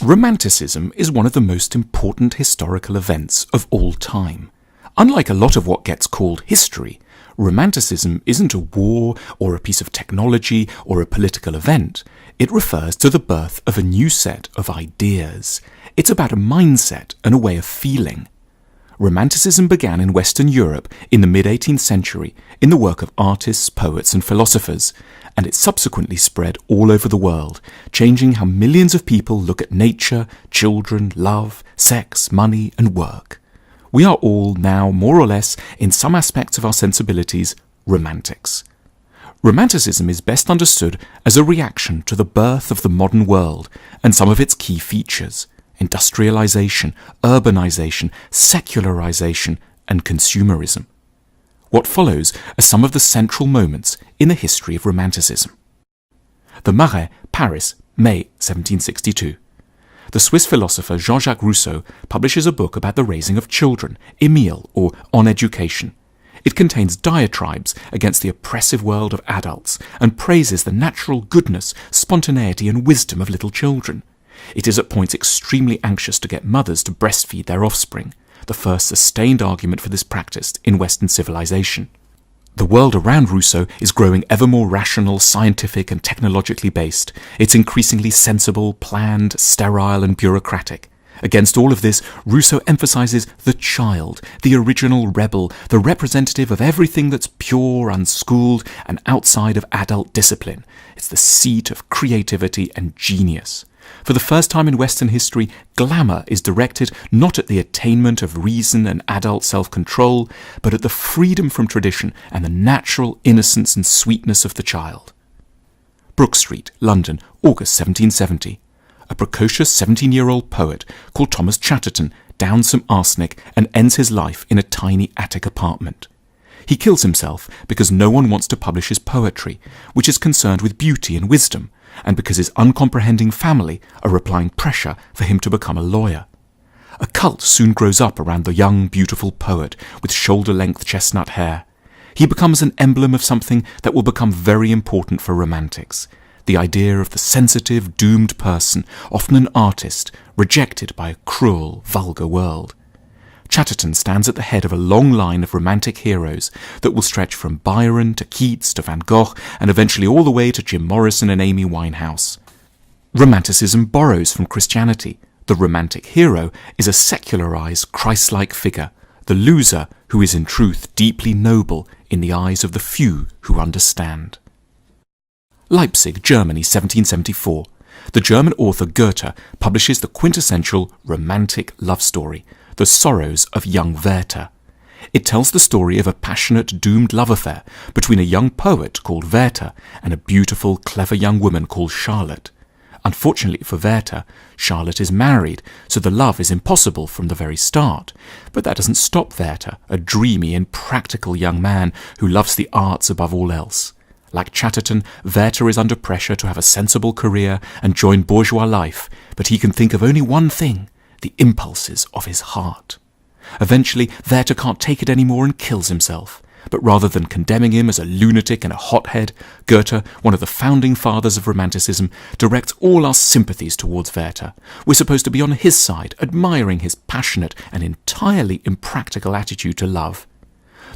Romanticism is one of the most important historical events of all time. Unlike a lot of what gets called history, Romanticism isn't a war or a piece of technology or a political event. It refers to the birth of a new set of ideas. It's about a mindset and a way of feeling. Romanticism began in Western Europe in the mid-18th century in the work of artists, poets and philosophers, and it subsequently spread all over the world, changing how millions of people look at nature, children, love, sex, money and work. We are all now, more or less, in some aspects of our sensibilities, romantics. Romanticism is best understood as a reaction to the birth of the modern world and some of its key features: industrialization, urbanization, secularization, and consumerism. What follows are some of the central moments in the history of Romanticism. The Marais, Paris, May 1762. The Swiss philosopher Jean-Jacques Rousseau publishes a book about the raising of children, Émile, or On Education. It contains diatribes against the oppressive world of adults and praises the natural goodness, spontaneity and wisdom of little children. It is at points extremely anxious to get mothers to breastfeed their offspring, the first sustained argument for this practice in Western civilization. The world around Rousseau is growing ever more rational, scientific and technologically based. It's increasingly sensible, planned, sterile and bureaucratic. Against all of this, Rousseau emphasizes the child, the original rebel, the representative of everything that's pure, unschooled and outside of adult discipline. It's the seat of creativity and genius. For the first time in Western history, glamour is directed not at the attainment of reason and adult self-control, but at the freedom from tradition and the natural innocence and sweetness of the child. Brook Street, London, August 1770. A precocious 17-year-old poet called Thomas Chatterton downs some arsenic and ends his life in a tiny attic apartment. He kills himself because no one wants to publish his poetry, which is concerned with beauty and wisdom, and because his uncomprehending family are applying pressure for him to become a lawyer. A cult soon grows up around the young, beautiful poet with shoulder-length chestnut hair. He becomes an emblem of something that will become very important for romantics: the idea of the sensitive, doomed person, often an artist, rejected by a cruel, vulgar world. Chatterton stands at the head of a long line of romantic heroes that will stretch from Byron to Keats to Van Gogh and eventually all the way to Jim Morrison and Amy Winehouse. Romanticism borrows from Christianity. The romantic hero is a secularized, Christ-like figure, the loser who is in truth deeply noble in the eyes of the few who understand. Leipzig, Germany, 1774. The German author Goethe publishes the quintessential romantic love story, The Sorrows of Young Werther. It tells the story of a passionate, doomed love affair between a young poet called Werther and a beautiful, clever young woman called Charlotte. Unfortunately for Werther, Charlotte is married, so the love is impossible from the very start. But that doesn't stop Werther, a dreamy and practical young man who loves the arts above all else. Like Chatterton, Werther is under pressure to have a sensible career and join bourgeois life, but he can think of only one thing: the impulses of his heart. Eventually, Werther can't take it anymore and kills himself. But rather than condemning him as a lunatic and a hothead, Goethe, one of the founding fathers of Romanticism, directs all our sympathies towards Werther. We're supposed to be on his side, admiring his passionate and entirely impractical attitude to love.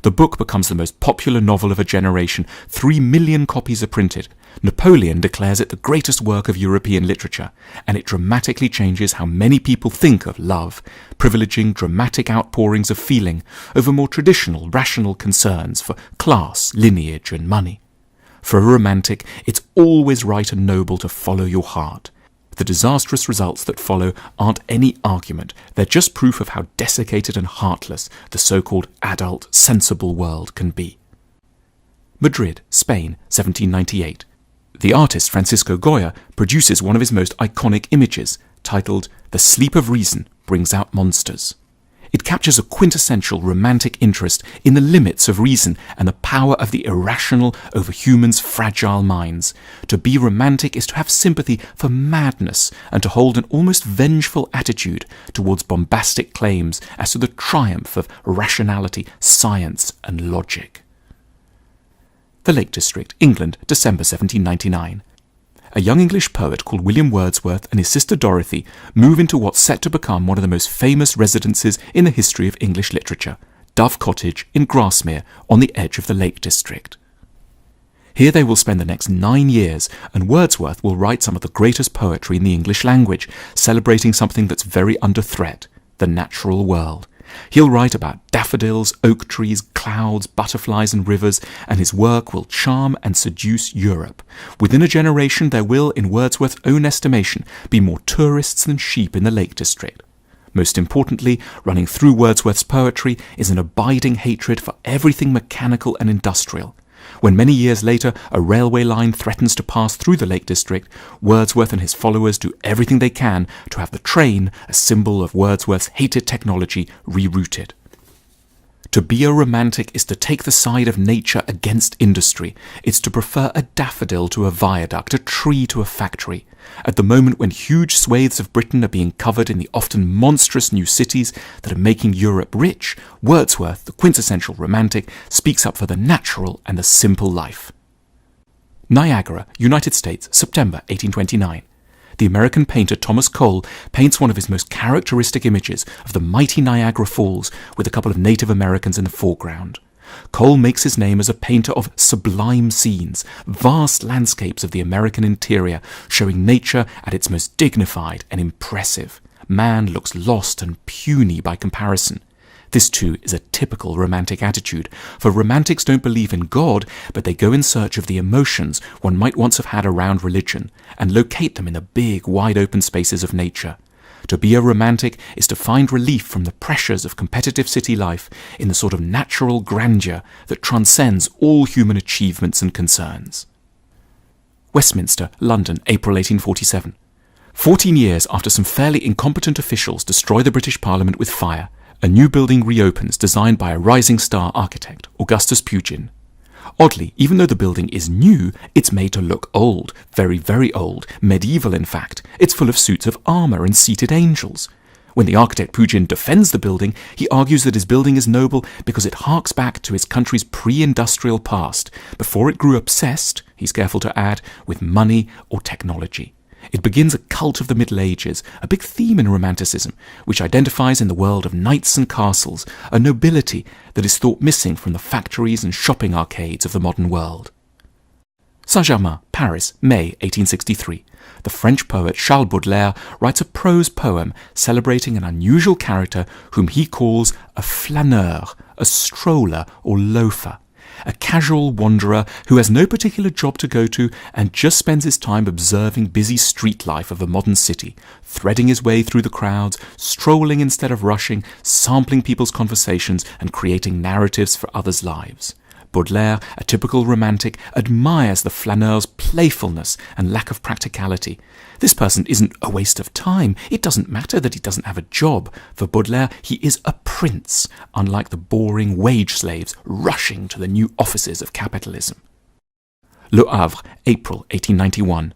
The book becomes the most popular novel of a generation. 3 million copies are printed. Napoleon declares it the greatest work of European literature, and it dramatically changes how many people think of love, privileging dramatic outpourings of feeling over more traditional, rational concerns for class, lineage and money. For a romantic, it's always right and noble to follow your heart. The disastrous results that follow aren't any argument, they're just proof of how desiccated and heartless the so-called adult, sensible world can be. Madrid, Spain, 1798. The artist Francisco Goya produces one of his most iconic images, titled The Sleep of Reason Brings Out Monsters. It captures a quintessential romantic interest in the limits of reason and the power of the irrational over humans' fragile minds. To be romantic is to have sympathy for madness and to hold an almost vengeful attitude towards bombastic claims as to the triumph of rationality, science and logic. The Lake District, England, December 1799. a young English poet called William Wordsworth and his sister Dorothy move into what's set to become one of the most famous residences in the history of English literature, Dove Cottage in Grasmere on the edge of the Lake District. Here they will spend the next 9 years, and Wordsworth will write some of the greatest poetry in the English language, celebrating something that's very under threat, the natural world. He'll write about daffodils, oak trees, clouds, butterflies and rivers, and his work will charm and seduce Europe. Within a generation there will, in Wordsworth's own estimation, be more tourists than sheep in the Lake District. Most importantly, running through Wordsworth's poetry is an abiding hatred for everything mechanical and industrial. When many years later a railway line threatens to pass through the Lake District, Wordsworth and his followers do everything they can to have the train, a symbol of Wordsworth's hated technology, rerouted. To be a romantic is to take the side of nature against industry. It's to prefer a daffodil to a viaduct, a tree to a factory. At the moment when huge swathes of Britain are being covered in the often monstrous new cities that are making Europe rich, Wordsworth, the quintessential romantic, speaks up for the natural and the simple life. Niagara, United States, September 1829. The American painter Thomas Cole paints one of his most characteristic images of the mighty Niagara Falls with a couple of Native Americans in the foreground. Cole makes his name as a painter of sublime scenes, vast landscapes of the American interior, showing nature at its most dignified and impressive. Man looks lost and puny by comparison. This too is a typical romantic attitude, for romantics don't believe in God, but they go in search of the emotions one might once have had around religion, and locate them in the big, wide-open spaces of nature. To be a romantic is to find relief from the pressures of competitive city life in the sort of natural grandeur that transcends all human achievements and concerns. Westminster, London, April 1847. 14 years after some fairly incompetent officials destroy the British Parliament with fire, a new building reopens designed by a rising star architect, Augustus Pugin. Oddly, even though the building is new, it's made to look old, very, very old, medieval in fact. It's full of suits of armour and seated angels. When the architect Pugin defends the building, he argues that his building is noble because it harks back to his country's pre-industrial past, before it grew obsessed, he's careful to add, with money or technology. It begins a cult of the Middle Ages, a big theme in Romanticism, which identifies in the world of knights and castles, a nobility that is thought missing from the factories and shopping arcades of the modern world. Saint-Germain, Paris, May 1863. The French poet Charles Baudelaire writes a prose poem celebrating an unusual character whom he calls a flâneur, a stroller or loafer. A casual wanderer who has no particular job to go to and just spends his time observing busy street life of a modern city, threading his way through the crowds, strolling instead of rushing, sampling people's conversations and creating narratives for others' lives. Baudelaire, a typical romantic, admires the flaneur's playfulness and lack of practicality. This person isn't a waste of time. It doesn't matter that he doesn't have a job. For Baudelaire, he is a prince, unlike the boring wage slaves rushing to the new offices of capitalism. Le Havre, April 1891.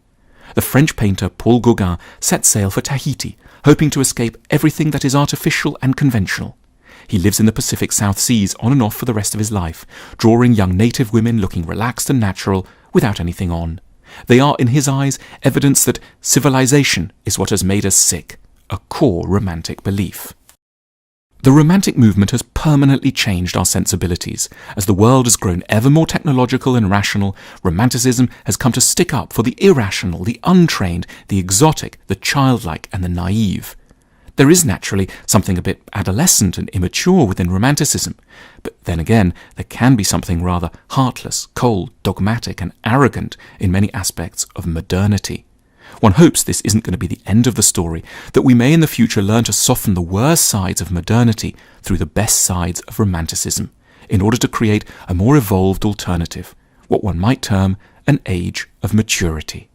The French painter Paul Gauguin sets sail for Tahiti, hoping to escape everything that is artificial and conventional. He lives in the Pacific South Seas on and off for the rest of his life, drawing young native women looking relaxed and natural without anything on. They are, in his eyes, evidence that civilization is what has made us sick, a core romantic belief. The romantic movement has permanently changed our sensibilities. As the world has grown ever more technological and rational, romanticism has come to stick up for the irrational, the untrained, the exotic, the childlike and the naive. There is naturally something a bit adolescent and immature within romanticism, but then again, there can be something rather heartless, cold, dogmatic and arrogant in many aspects of modernity. One hopes this isn't going to be the end of the story, that we may in the future learn to soften the worst sides of modernity through the best sides of romanticism, in order to create a more evolved alternative, what one might term an age of maturity.